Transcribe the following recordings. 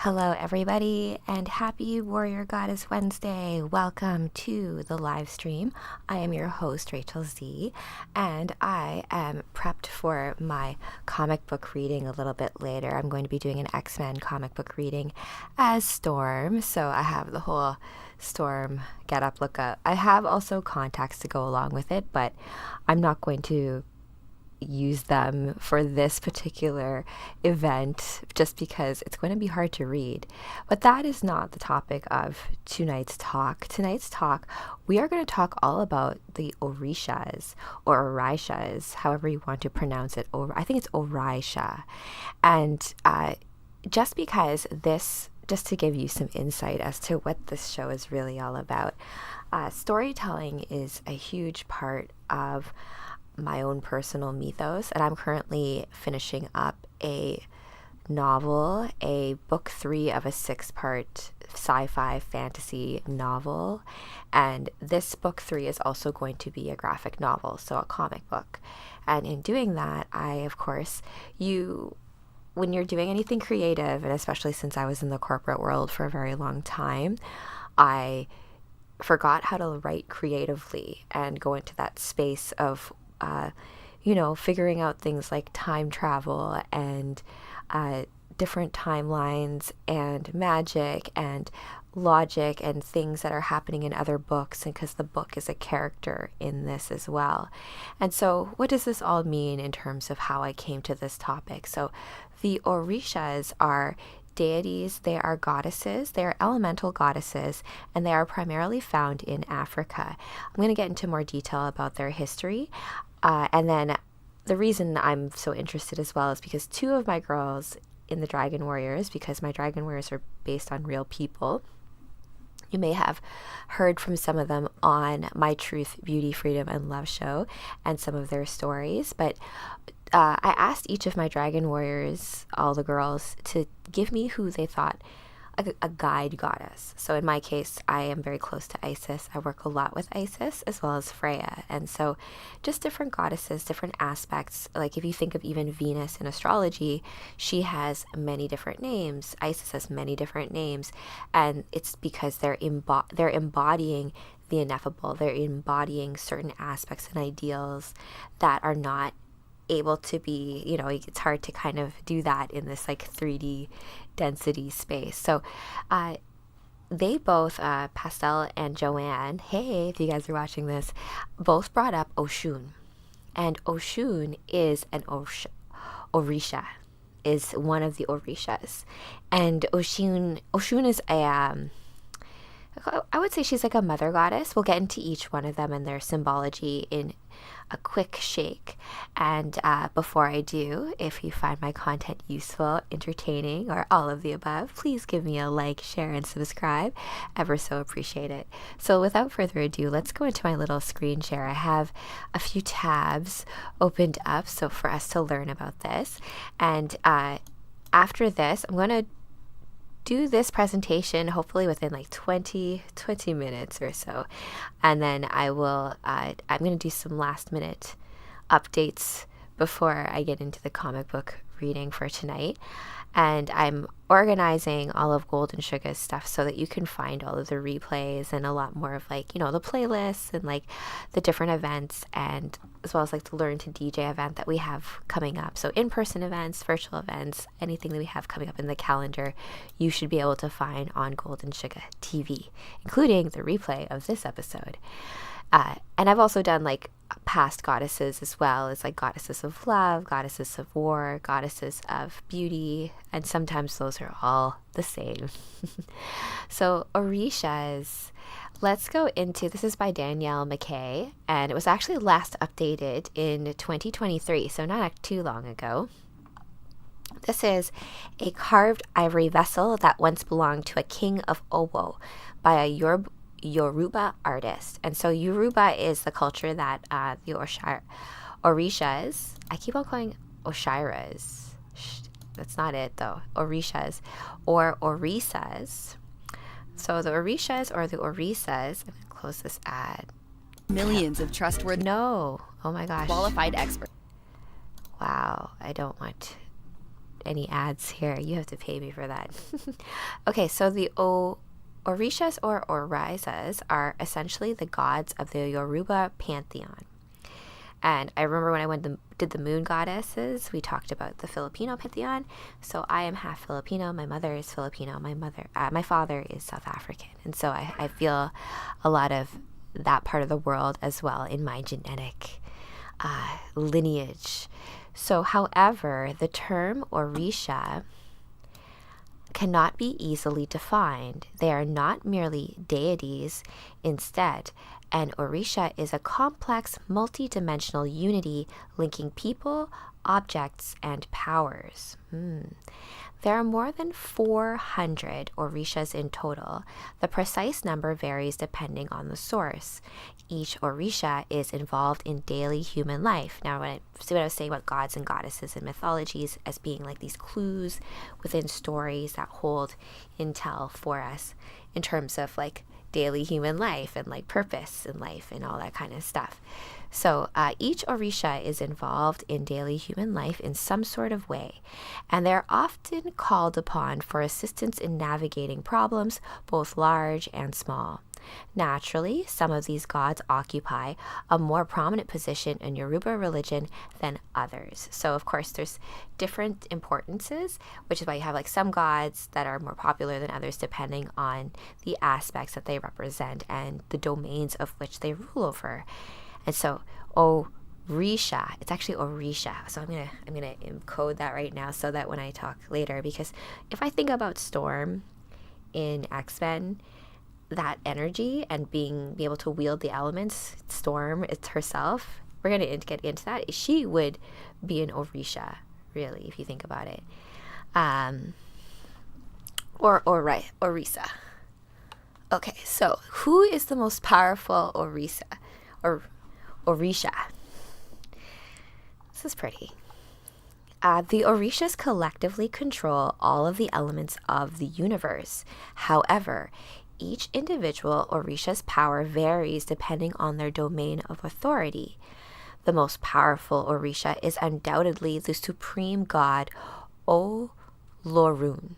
Hello everybody and happy Warrior Goddess Wednesday. Welcome to the live stream. I am your host Rachel Z and I am prepped for my comic book reading a little bit later. I'm going to be doing an X-Men comic book reading as Storm. So I have the whole Storm get up, look up. I have also contacts to go along with it, but I'm not going to use them for this particular event just because it's going to be hard to read. But that is not the topic of tonight's talk. Tonight's talk, we are going to talk all about the Orishas or Orishas, however you want to pronounce it. I think it's Orisha. And just because this, just to give you some insight as to what this show is really all about, storytelling is a huge part of my own personal mythos, and I'm currently finishing up a novel, a book 3 of a 6-part sci-fi fantasy novel, and this book 3 is also going to be a graphic novel, so a comic book. And in doing that, I, of course, when you're doing anything creative, and especially since I was in the corporate world for a very long time, I forgot how to write creatively and go into that space of figuring out things like time travel and different timelines and magic and logic and things that are happening in other books, and because the book is a character in this as well. And so what does this all mean in terms of how I came to this topic? So the Orishas are deities, they are goddesses, they are elemental goddesses, and they are primarily found in Africa. I'm going to get into more detail about their history. And then the reason I'm so interested as well is because 2 of my girls in the Dragon Warriors, because my Dragon Warriors are based on real people, you may have heard from some of them on my Truth, Beauty, Freedom, and Love show and some of their stories. But I asked each of my Dragon Warriors, all the girls, to give me who they thought a guide goddess. So in my case, I am very close to Isis. I work a lot with Isis as well as Freya. And so just different goddesses, different aspects. Like if you think of even Venus in astrology, she has many different names. Isis has many different names. And it's because they're embodying the ineffable. They're embodying certain aspects and ideals that are not able to be, it's hard to kind of do that in this like 3D density space. So they both, Pastel and Joanne, hey, if you guys are watching this, both brought up Oshun. And Oshun is an Orisha, is one of the Orishas. And Oshun is I would say she's like a mother goddess. We'll get into each one of them and their symbology in a quick shake. And before I do, if you find my content useful, entertaining, or all of the above, please give me a like, share, and subscribe. Ever so appreciate it. So without further ado, let's go into my little screen share. I have a few tabs opened up so for us to learn about this. And after this, I'm going to do this presentation hopefully within like 20 minutes or so, and then I'm going to do some last minute updates before I get into the comic book reading for tonight. And I'm organizing all of Gold Suga's stuff so that you can find all of the replays and a lot more of like, the playlists and like the different events, and as well as like the Learn to DJ event that we have coming up. So in-person events, virtual events, anything that we have coming up in the calendar, you should be able to find on Gold Suga TV, including the replay of this episode. And I've also done like past goddesses as well as like goddesses of love, goddesses of war, goddesses of beauty, and sometimes those are all the same. So Orishas, let's go into, this is by Danielle McKay, and it was actually last updated in 2023, so not too long ago. This is a carved ivory vessel that once belonged to a king of Owo by a Yoruba artist. And so Yoruba is the culture that the Orishas, I keep on calling Oshiras, that's not it though, Orishas or Orisas. So the Orishas or the Orisas, I'm going to close this ad. Millions of trustworthy, No, oh my gosh, qualified experts. Wow, I don't want any ads here. You have to pay me for that. Okay, so the Orishas or Orishas are essentially the gods of the Yoruba pantheon. And I remember when I did the moon goddesses, we talked about the Filipino pantheon. So I am half Filipino. My mother is Filipino. My father is South African. And so I feel a lot of that part of the world as well in my genetic lineage. So, however, the term Orisha cannot be easily defined. They are not merely deities. Instead, an Orisha is a complex, multi-dimensional unity linking people, objects, and powers. There are more than 400 Orishas in total. The precise number varies depending on the source. Each Orisha is involved in daily human life. Now, when I was saying about gods and goddesses and mythologies as being like these clues within stories that hold intel for us in terms of like daily human life and like purpose in life and all that kind of stuff. So each Orisha is involved in daily human life in some sort of way, and they're often called upon for assistance in navigating problems, both large and small. Naturally, some of these gods occupy a more prominent position in Yoruba religion than others. So, of course, there's different importances, which is why you have like some gods that are more popular than others depending on the aspects that they represent and the domains of which they rule over. And so, Orisha, it's actually Orisha. So I'm gonna encode that right now so that when I talk later, because if I think about Storm in X-Men, that energy and be able to wield the elements, Storm, it's herself. We're gonna get into that. She would be an Orisha, really, if you think about it. Orisa. Okay, so who is the most powerful Orisha? Orisha. This is pretty. The Orishas collectively control all of the elements of the universe. However, each individual Orisha's power varies depending on their domain of authority. The most powerful Orisha is undoubtedly the supreme god Olorun,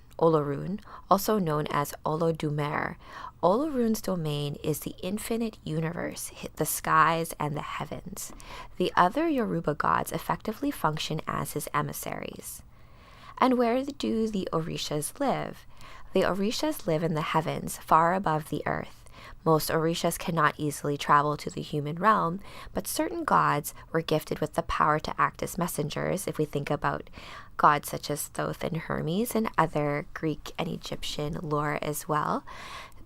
also known as Olodumare. Olorun's domain is the infinite universe, the skies, and the heavens. The other Yoruba gods effectively function as his emissaries. And where do the Orishas live? The Orishas live in the heavens, far above the earth. Most Orishas cannot easily travel to the human realm, but certain gods were gifted with the power to act as messengers, if we think about gods such as Thoth and Hermes and other Greek and Egyptian lore as well.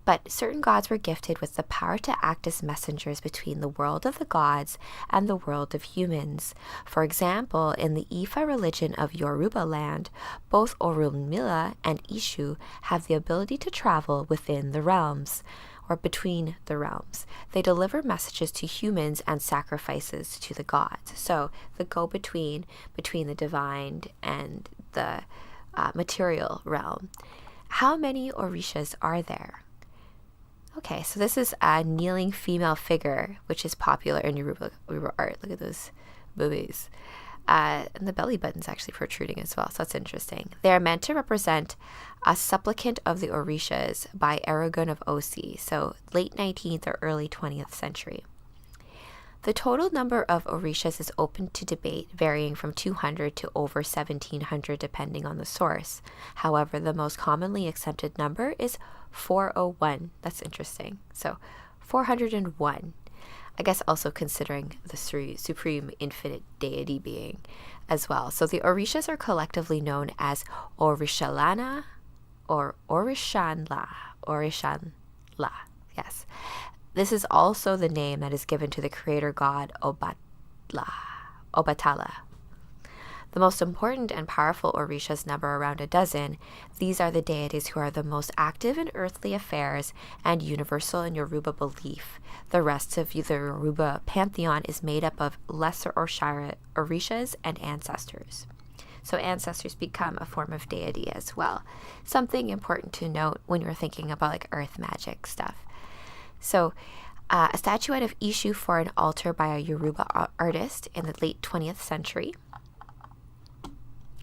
But certain gods were gifted with the power to act as messengers between the world of the gods and the world of humans. For example, in the Ifa religion of Yoruba land, both Orunmila and Ishu have the ability to travel within the realms, or between the realms. They deliver messages to humans and sacrifices to the gods. So the go-between between the divine and the material realm. How many Orishas are there? Okay, so this is a kneeling female figure, which is popular in Yoruba art. Look at those boobies. And the belly button's actually protruding as well, so that's interesting. They are meant to represent a supplicant of the Orishas by Aragon of Osi, so late 19th or early 20th century. The total number of Orishas is open to debate, varying from 200 to over 1,700 depending on the source. However, the most commonly accepted number is 401. That's interesting. So 401. I guess also considering the supreme infinite deity being as well. So the Orishas are collectively known as Orishalana or Orishanla. Yes. This is also the name that is given to the creator god Obatala. The most important and powerful Orishas number around a dozen. These are the deities who are the most active in earthly affairs and universal in Yoruba belief. The rest of the Yoruba pantheon is made up of lesser Orishas and ancestors. So ancestors become a form of deity as well. Something important to note when you're thinking about like earth magic stuff. So a statuette of Ishu for an altar by a Yoruba artist in the late 20th century.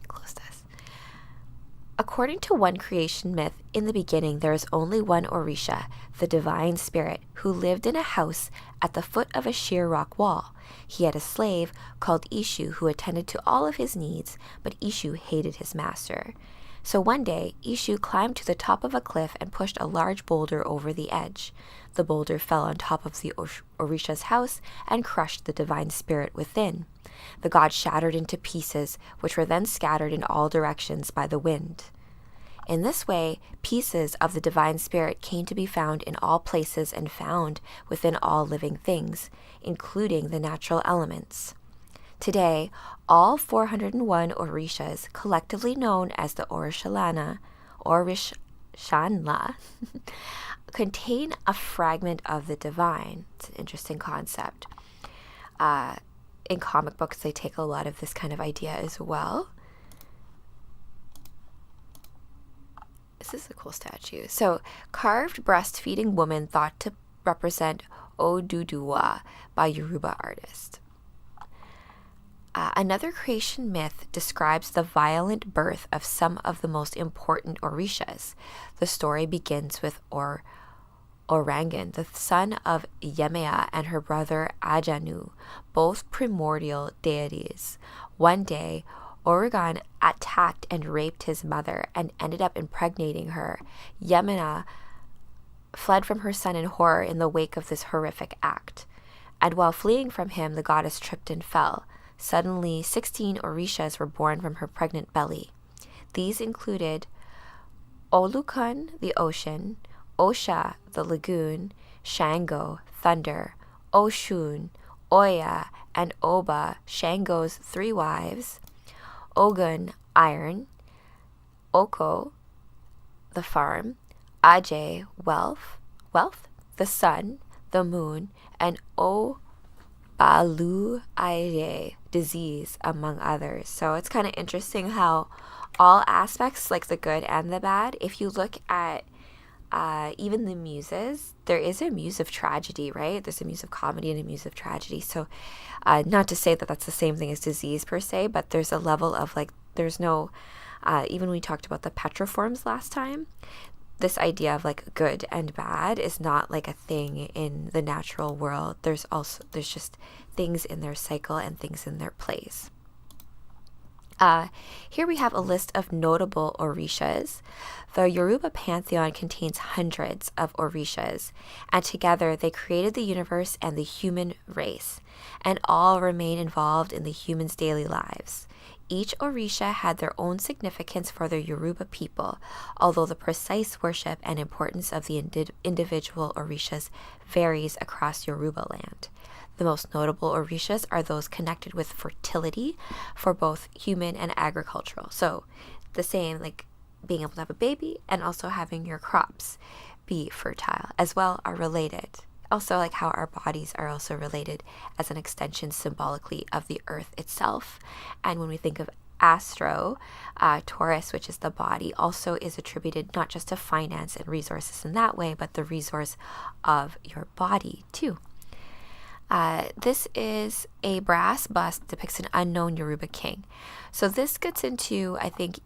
Close this. According to one creation myth, in the beginning there was only one Orisha, the divine spirit, who lived in a house at the foot of a sheer rock wall. He had a slave called Ishu who attended to all of his needs, but Ishu hated his master. So one day, Ishu climbed to the top of a cliff and pushed a large boulder over the edge. The boulder fell on top of the Orisha's house and crushed the divine spirit within. The god shattered into pieces, which were then scattered in all directions by the wind. In this way, pieces of the divine spirit came to be found in all places and found within all living things, including the natural elements. Today, all 401 Orishas, collectively known as the Orishashanla, contain a fragment of the divine. It's an interesting concept. In comic books, they take a lot of this kind of idea as well. This is a cool statue. So, carved breastfeeding woman thought to represent Oduduwa by Yoruba artist. Another creation myth describes the violent birth of some of the most important Orishas. The story begins with Orangan, the son of Yemaya and her brother Ajanu, both primordial deities. One day, Orangan attacked and raped his mother and ended up impregnating her. Yemaya fled from her son in horror in the wake of this horrific act. And while fleeing from him, the goddess tripped and fell. Suddenly, 16 Orishas were born from her pregnant belly. These included Olukun, the ocean, Osha, the lagoon, Shango, thunder, Oshun, Oya, and Oba, Shango's 3 wives, Ogun, iron, Oko, the farm, Ajay, wealth, the sun, the moon, and Obalu Aye, disease, among others. So it's kind of interesting how all aspects, like the good and the bad, if you look at even the muses, there is a muse of tragedy, right? There's a muse of comedy and a muse of tragedy. So not to say that that's the same thing as disease per se, but there's a level of like, there's no, even when we talked about the petroforms last time, this idea of like good and bad is not like a thing in the natural world. There's just things in their cycle and things in their place. Here we have a list of notable Orishas. The Yoruba pantheon contains hundreds of Orishas, and together they created the universe and the human race, and all remain involved in the humans' daily lives. Each Orisha had their own significance for the Yoruba people, although the precise worship and importance of the individual Orishas varies across Yoruba land. The most notable Orishas are those connected with fertility for both human and agricultural. So the same, like being able to have a baby and also having your crops be fertile as well, are related. Also, like how our bodies are also related as an extension symbolically of the earth itself. And when we think of Astro, Taurus, which is the body, also is attributed not just to finance and resources in that way, but the resource of your body too. This is a brass bust, depicts an unknown Yoruba king. So this gets into, I think,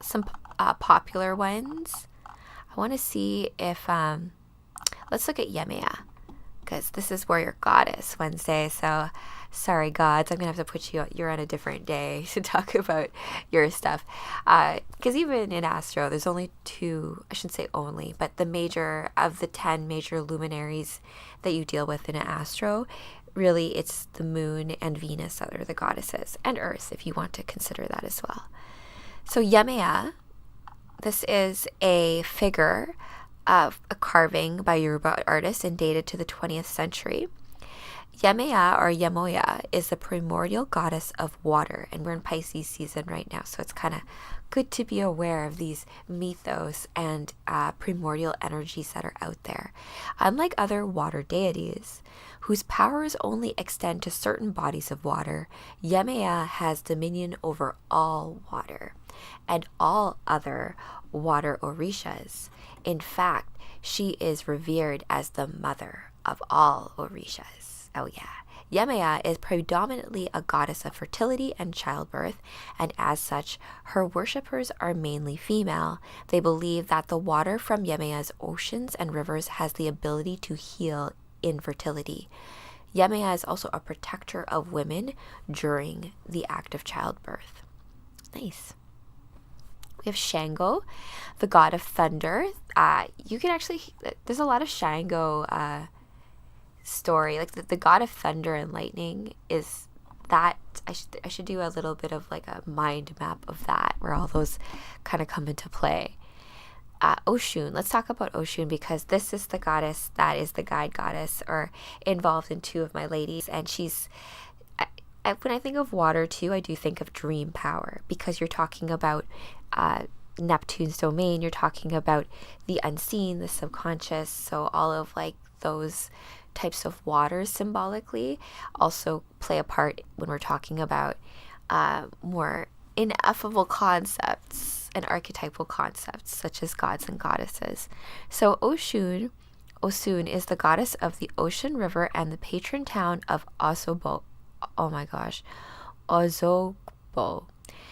some popular ones. I want to see if, let's look at Yemaya, because this is Warrior Goddess Wednesday. So sorry, gods, I'm going to have to put you're on a different day to talk about your stuff. Because even in Astro, there's only 2, I shouldn't say only, but of the 10 major luminaries that you deal with in an Astro, really it's the moon and Venus that are the goddesses, and Earth, if you want to consider that as well. So Yemaya, this is a figure of a carving by Yoruba artists and dated to the 20th century. Yemaya, or Yemoya, is the primordial goddess of water, and we're in Pisces season right now, so it's kind of good to be aware of these mythos and primordial energies that are out there. Unlike other water deities, whose powers only extend to certain bodies of water, Yemaya has dominion over all water and all other water Orishas. In fact, she is revered as the mother of all Orishas. Oh yeah, Yemaya is predominantly a goddess of fertility and childbirth, and as such, her worshippers are mainly female. They believe that the water from Yemaya's oceans and rivers has the ability to heal infertility. Yemaya is also a protector of women during the act of childbirth. Nice. We have Shango, the god of thunder. You can actually, there's a lot of Shango story. Like the god of thunder and lightning is that. I should do a little bit of like a mind map of that, where all those kind of come into play. Oshun. Let's talk about Oshun, because this is the goddess that is the guide goddess, or involved in two of my ladies, and she's. When I think of water too, I do think of dream power, because you're talking about Neptune's domain. You're talking about the unseen, the subconscious. So all of like those types of waters symbolically also play a part when we're talking about more ineffable concepts and archetypal concepts such as gods and goddesses. So Oshun is the goddess of the ocean river and the patron town of Ozogbo.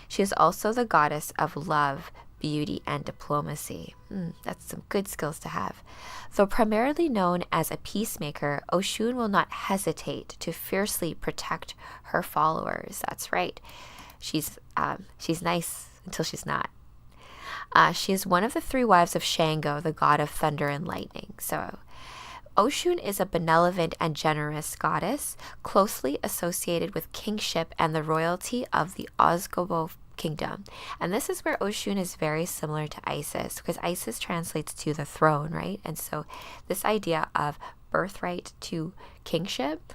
She is also the goddess of love, beauty, and diplomacy. That's some good skills to have. Though primarily known as a peacemaker, Oshun will not hesitate to fiercely protect her followers. That's right. She's nice until she's not. She is one of the three wives of Shango, the god of thunder and lightning. So Oshun is a benevolent and generous goddess, closely associated with kingship and the royalty of the Ozogbo kingdom. And this is where Oshun is very similar to Isis, because Isis translates to the throne, right? And so this idea of birthright to kingship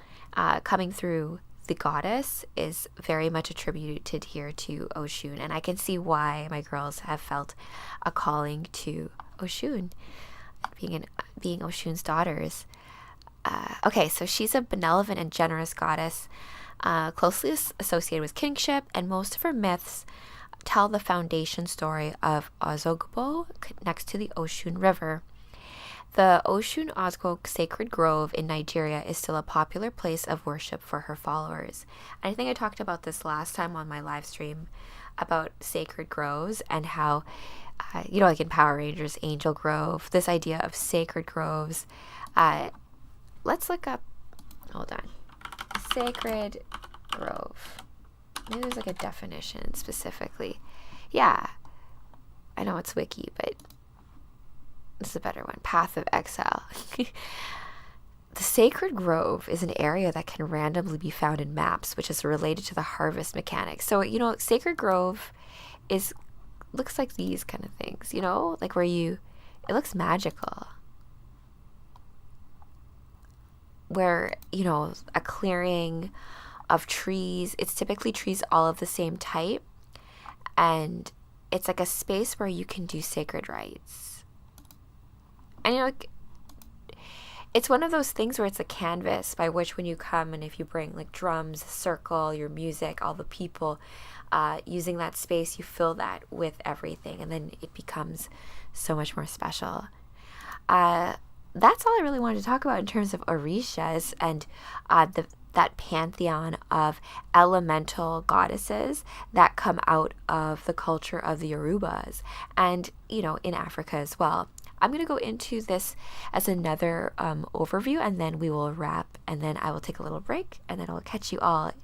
coming through the goddess is very much attributed here to Oshun. And I can see why my girls have felt a calling to Oshun, being Oshun's daughters. Okay, so she's a benevolent and generous goddess, closely associated with kingship, and most of her myths tell the foundation story of Ozogbo next to the Oshun River. The Oshun Ozogbo Sacred Grove in Nigeria is still a popular place of worship for her followers. And I think I talked about this last time on my live stream about sacred groves and how, like in Power Rangers, Angel Grove, this idea of sacred groves. Let's look up, hold on, sacred grove. Maybe there's like a definition specifically. Yeah, I know it's wiki, but this is a better one. Path of Exile. The sacred grove is an area that can randomly be found in maps, which is related to the harvest mechanics. So, sacred grove looks like these kind of things, like where it looks magical. Where, a clearing of trees, it's typically trees all of the same type. And it's like a space where you can do sacred rites. And it's one of those things where it's a canvas by which when you come, and if you bring like drums, circle, your music, all the people using that space, you fill that with everything, and then it becomes so much more special. That's all I really wanted to talk about in terms of Orishas and that pantheon of elemental goddesses that come out of the culture of the Yorubas and, in Africa as well. I'm going to go into this as another overview, and then we will wrap, and then I will take a little break, and then I'll catch you all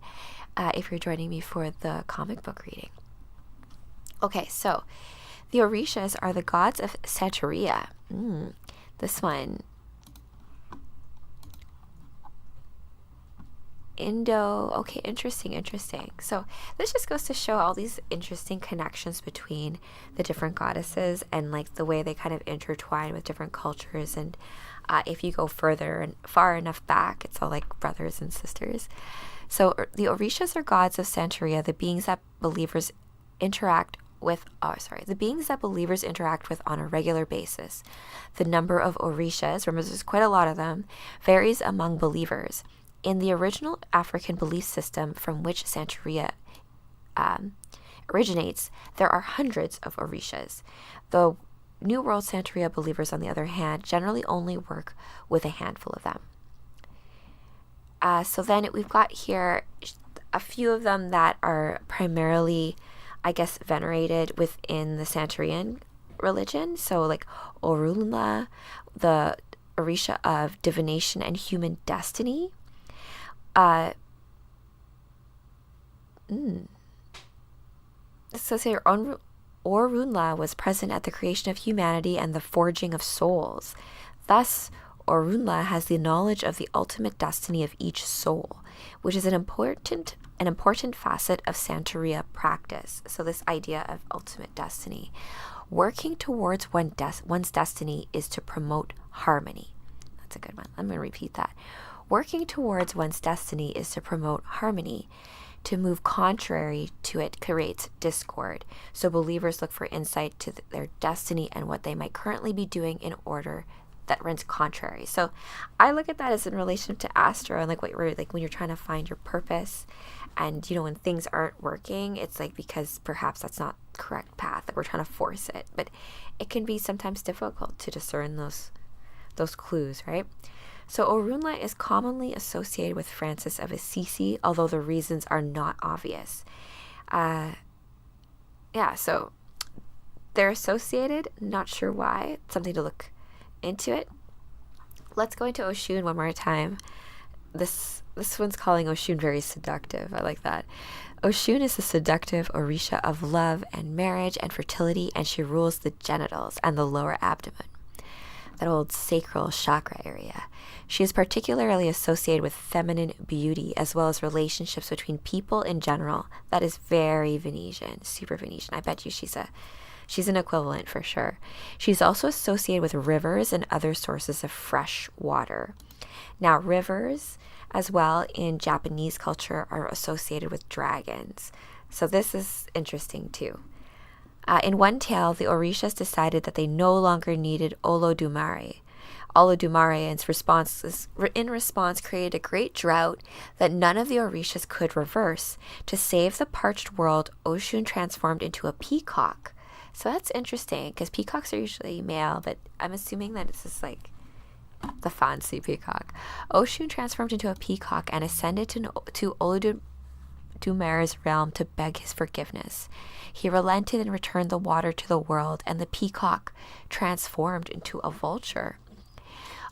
if you're joining me for the comic book reading. Okay, so the Orishas are the gods of Santeria. This one. Okay, interesting. So this just goes to show all these interesting connections between the different goddesses and like the way they kind of intertwine with different cultures. And if you go further and far enough back, it's all like brothers and sisters. So the Orishas are gods of Santeria, the beings that believers interact with on a regular basis. The number of Orishas, remember there's quite a lot of them, varies among believers. In the original African belief system from which Santeria originates, there are hundreds of Orishas. The New World Santeria believers, on the other hand, generally only work with a handful of them. So then we've got here a few of them that are primarily, I guess, venerated within the Santerian religion. So like Orunla, the Orisha of divination and human destiny. So say Orunla was present at the creation of humanity and the forging of souls. Thus, Orunla has the knowledge of the ultimate destiny of each soul, which is an important facet of Santeria practice. So this idea of ultimate destiny. Working towards one's destiny is to promote harmony. That's a good one. I'm going to repeat that. Working towards one's destiny is to promote harmony. To move contrary to it creates discord. So believers look for insight to their destiny and what they might currently be doing in order that runs contrary. So I look at that as in relation to Astro and like what you're like when you're trying to find your purpose, and when things aren't working, it's like because perhaps that's not the correct path, that we're trying to force it. But it can be sometimes difficult to discern those clues, right? So Orunla is commonly associated with Francis of Assisi, although the reasons are not obvious. So they're associated, not sure why. It's something to look into it. Let's go into Oshun one more time. This one's calling Oshun very seductive. I like that. Oshun is the seductive Orisha of love and marriage and fertility, and she rules the genitals and the lower abdomen, that old sacral chakra area. She is particularly associated with feminine beauty as well as relationships between people in general. That is very Venetian, super Venetian. I bet you she's an equivalent for sure. She's also associated with rivers and other sources of fresh water. Now, rivers as well in Japanese culture are associated with dragons. So this is interesting too. In one tale, the Orishas decided that they no longer needed Olodumare. Olodumare, in response, created a great drought that none of the Orishas could reverse. To save the parched world, Oshun transformed into a peacock. So that's interesting, because peacocks are usually male, but I'm assuming that it's just like the fancy peacock. Oshun transformed into a peacock and ascended to Olodumare's realm to beg his forgiveness. He relented and returned the water to the world, and the peacock transformed into a vulture.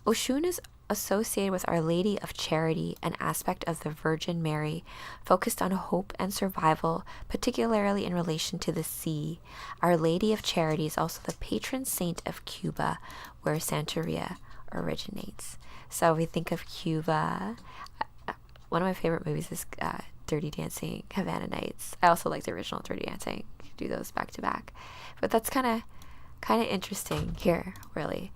Oshun is associated with Our Lady of Charity, an aspect of the Virgin Mary focused on hope and survival, particularly in relation to the sea. Our Lady of Charity is also the patron saint of Cuba, where Santeria originates. So we think of Cuba. One of my favorite movies is Dirty Dancing, Havana Nights. I also like the original Dirty Dancing. Do those back to back, but that's kind of interesting here, really.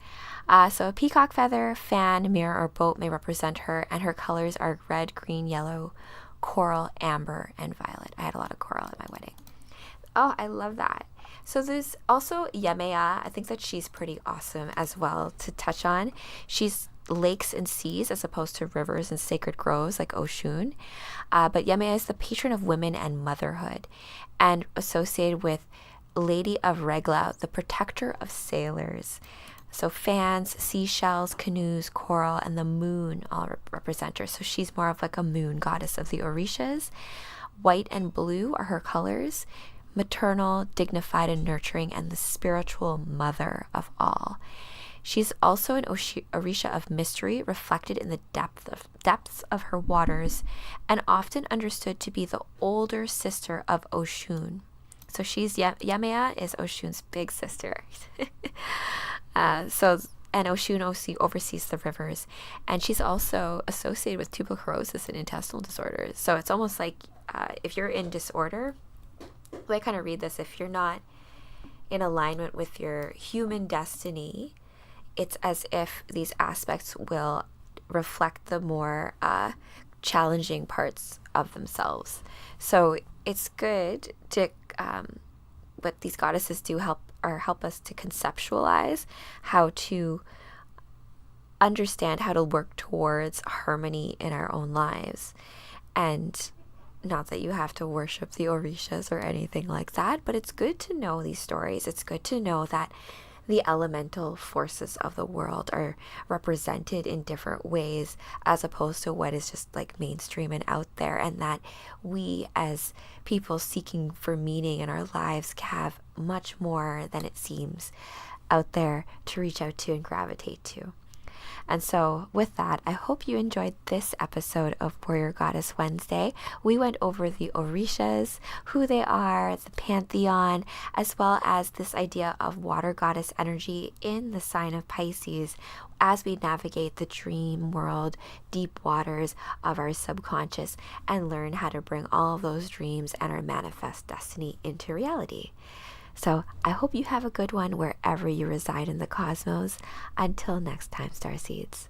So a peacock feather, fan, mirror, or boat may represent her, and her colors are red, green, yellow, coral, amber, and violet. I had a lot of coral at my wedding. Oh, I love that. So there's also Yemea. I think that she's pretty awesome as well to touch on. She's lakes and seas as opposed to rivers and sacred groves like Oshun. But Yemea is the patron of women and motherhood, and associated with Lady of Regla, the protector of sailors. So fans, seashells, canoes, coral, and the moon all represent her. So she's more of like a moon goddess of the Orishas. White and blue are her colors. Maternal, dignified, and nurturing, and the spiritual mother of all. She's also an Orisha of mystery, reflected in the depths of her waters, and often understood to be the older sister of Oshun. So Yemea is Oshun's big sister. And Oshun oversees the rivers, and she's also associated with tuberculosis and intestinal disorders. So it's almost like if you're in disorder, the way I kind of read this, if you're not in alignment with your human destiny, it's as if these aspects will reflect the more challenging parts of themselves. So it's good to, what these goddesses do help us to conceptualize how to understand how to work towards harmony in our own lives. And not that you have to worship the Orishas or anything like that, but it's good to know these stories. It's good to know that the elemental forces of the world are represented in different ways, as opposed to what is just like mainstream and out there, and that we as people seeking for meaning in our lives have much more than it seems out there to reach out to and gravitate to. And so with that, I hope you enjoyed this episode of Warrior Goddess Wednesday. We went over the Orishas, who they are, the pantheon, as well as this idea of water goddess energy in the sign of Pisces as we navigate the dream world, deep waters of our subconscious, and learn how to bring all of those dreams and our manifest destiny into reality. So I hope you have a good one wherever you reside in the cosmos. Until next time, starseeds.